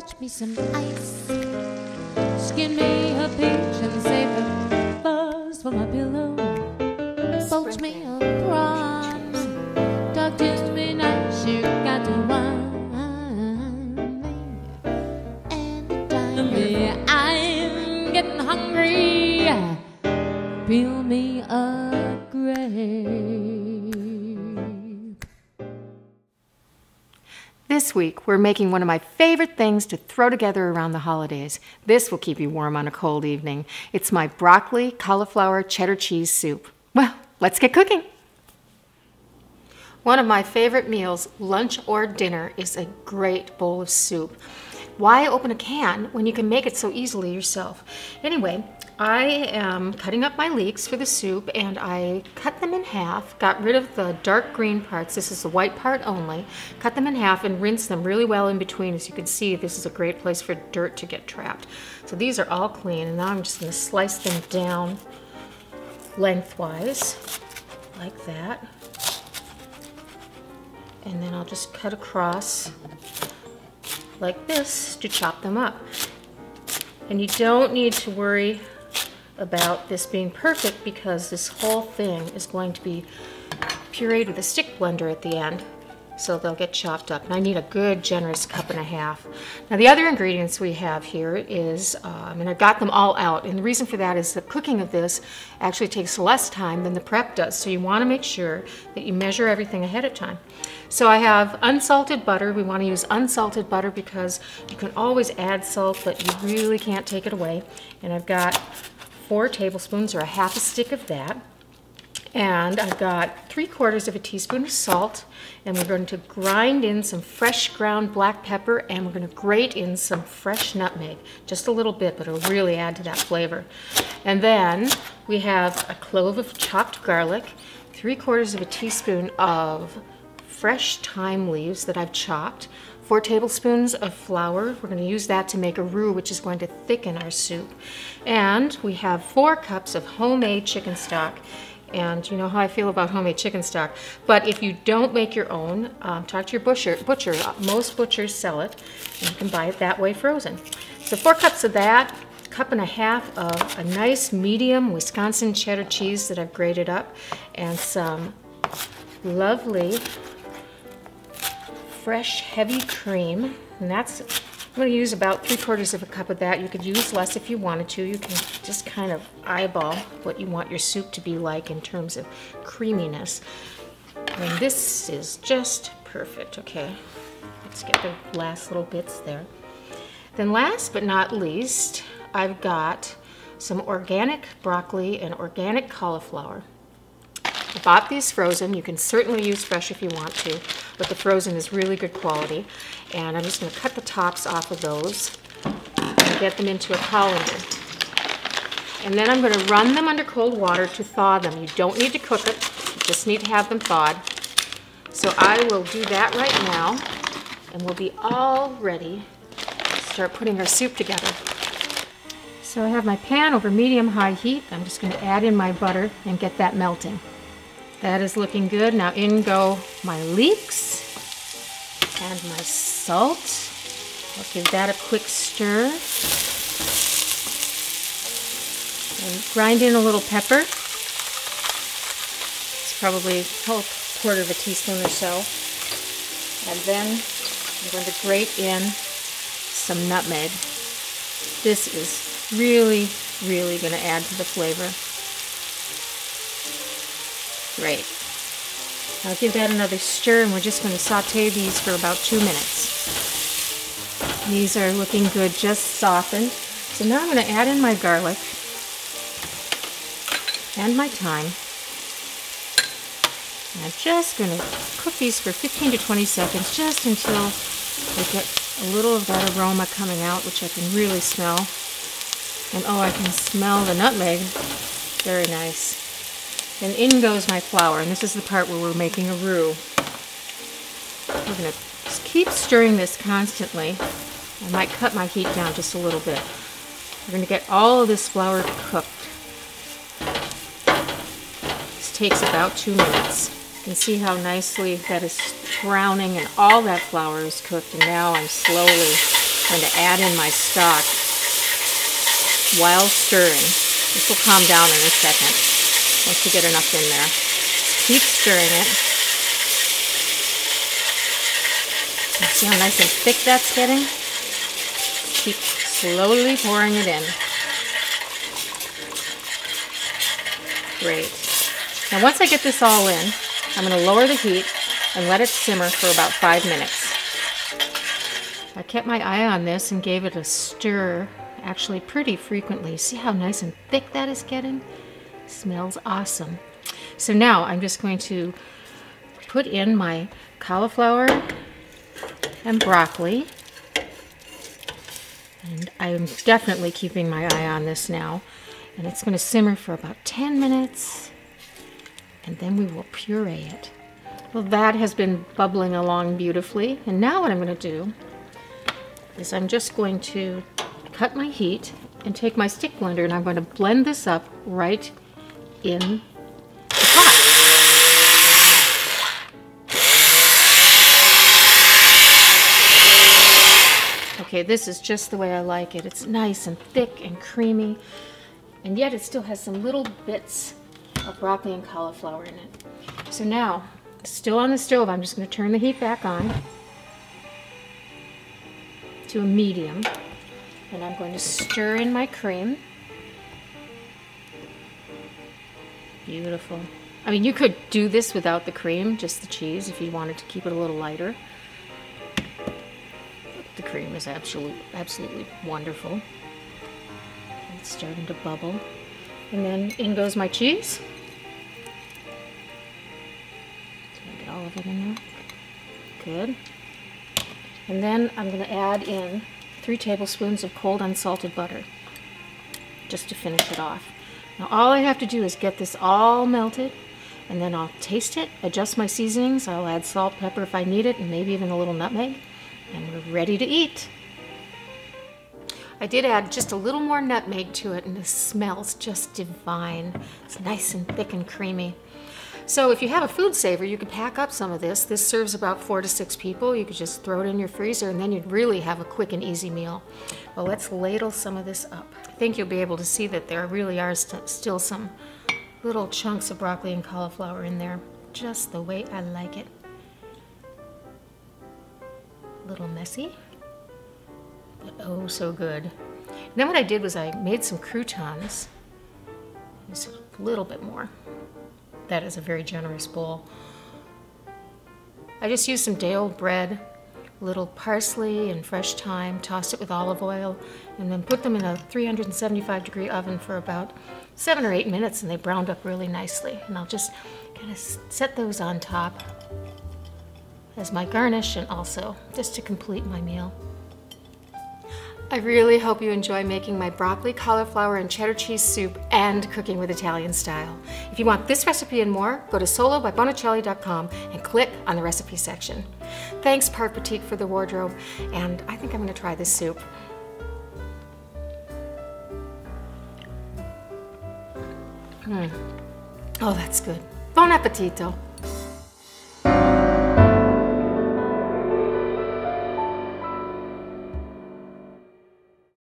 fetch me some ice. Skin me a peach and save the fuzz for my pillow. Poach me a prawns, talk to me nice, you got to wine me and dine me. I'm getting hungry, peel me a grape. This week, we're making one of my favorite things to throw together around the holidays. This will keep you warm on a cold evening. It's my broccoli, cauliflower, cheddar cheese soup. Well, let's get cooking. One of my favorite meals, lunch or dinner, is a great bowl of soup. Why open a can when you can make it so easily yourself? Anyway, I am cutting up my leeks for the soup, and I cut them in half, got rid of the dark green parts. This is the white part only. Cut them in half and rinse them really well in between. As you can see, this is a great place for dirt to get trapped. So these are all clean, and now I'm just going to slice them down lengthwise like that. And then I'll just cut across like this to chop them up. And you don't need to worry about this being perfect because this whole thing is going to be pureed with a stick blender at the end, so they'll get chopped up. And I need a good generous 1.5 cups. Now the other ingredients we have here is, and I've got them all out, and the reason for that is the cooking of this actually takes less time than the prep does, so you want to make sure that you measure everything ahead of time. So I have unsalted butter. We want to use unsalted butter because you can always add salt, but you really can't take it away. And I've got 4 tablespoons or a half a stick of that. And I've got 3/4 teaspoon of salt, and we're going to grind in some fresh ground black pepper, and we're going to grate in some fresh nutmeg, just a little bit, but it'll really add to that flavor. And then we have a clove of chopped garlic, 3/4 teaspoon of fresh thyme leaves that I've chopped, 4 tablespoons of flour. We're going to use that to make a roux, which is going to thicken our soup. And we have 4 cups of homemade chicken stock. And you know how I feel about homemade chicken stock. But if you don't make your own, talk to your butcher. Most butchers sell it, and you can buy it that way frozen. So 4 cups of that, 1.5 cups of a nice medium Wisconsin cheddar cheese that I've grated up, and some lovely fresh heavy cream. And that's, I'm going to use about 3/4 cup of that. You could use less if you wanted to. You can just kind of eyeball what you want your soup to be like in terms of creaminess. And this is just perfect. Okay, let's get the last little bits there. Then last but not least, I've got some organic broccoli and organic cauliflower. I bought these frozen. You can certainly use fresh if you want to, but the frozen is really good quality. And I'm just going to cut the tops off of those and get them into a colander. And then I'm going to run them under cold water to thaw them. You don't need to cook it, you just need to have them thawed. So I will do that right now, and we'll be all ready to start putting our soup together. So I have my pan over medium-high heat. I'm just going to add in my butter and get that melting. That is looking good. Now in go my leeks and my salt. I'll give that a quick stir. And grind in a little pepper. It's probably a 1/4 teaspoon or so. And then I'm going to grate in some nutmeg. This is really, really going to add to the flavor. Great. I'll give that another stir, and we're just going to saute these for about 2 minutes. These are looking good, just softened. So now I'm going to add in my garlic and my thyme. And I'm just going to cook these for 15 to 20 seconds, just until we get a little of that aroma coming out, which I can really smell. And oh, I can smell the nutmeg. Very nice. And in goes my flour, and this is the part where we're making a roux. We're going to keep stirring this constantly. I might cut my heat down just a little bit. We're going to get all of this flour cooked. This takes about 2 minutes. You can see how nicely that is browning and all that flour is cooked, and now I'm slowly I'm going to add in my stock while stirring. This will calm down in a second once you get enough in there. Keep stirring it. You see how nice and thick that's getting? Keep slowly pouring it in. Great. Now once I get this all in, I'm going to lower the heat and let it simmer for about 5 minutes. I kept my eye on this and gave it a stir actually pretty frequently. See how nice and thick that is getting? Smells awesome. So now I'm just going to put in my cauliflower and broccoli. And I'm definitely keeping my eye on this now. And it's going to simmer for about 10 minutes. And then we will puree it. Well, that has been bubbling along beautifully. And now what I'm going to do is I'm just going to cut my heat and take my stick blender and I'm going to blend this up right in the pot. Okay, this is just the way I like it. It's nice and thick and creamy, and yet it still has some little bits of broccoli and cauliflower in it. So now, still on the stove, I'm just going to turn the heat back on to a medium, and I'm going to stir in my cream. Beautiful. I mean, you could do this without the cream, just the cheese, if you wanted to keep it a little lighter. The cream is absolutely wonderful. It's starting to bubble. And then in goes my cheese. Get all of it in there. Good. And then I'm going to add in 3 tablespoons of cold unsalted butter, just to finish it off. Now all I have to do is get this all melted, and then I'll taste it, adjust my seasonings. I'll add salt, pepper if I need it, and maybe even a little nutmeg, and we're ready to eat. I did add just a little more nutmeg to it, and the smells just divine. It's nice and thick and creamy. So if you have a food saver, you could pack up some of this. This serves about 4 to 6 people. You could just throw it in your freezer, and then you'd really have a quick and easy meal. Well, let's ladle some of this up. I think you'll be able to see that there really are still some little chunks of broccoli and cauliflower in there, just the way I like it. A little messy, but oh so good. And then what I did was I made some croutons. Just a little bit more. That is a very generous bowl. I just used some day-old bread, a little parsley and fresh thyme, tossed it with olive oil, and then put them in a 375-degree oven for about 7 or 8 minutes, and they browned up really nicely. And I'll just kind of set those on top as my garnish, and also just to complete my meal. I really hope you enjoy making my broccoli, cauliflower, and cheddar cheese soup and cooking with Italian style. If you want this recipe and more, go to solobybonicelli.com and click on the recipe section. Thanks Part Boutique for the wardrobe, and I think I'm going to try this soup. Oh, that's good. Buon appetito!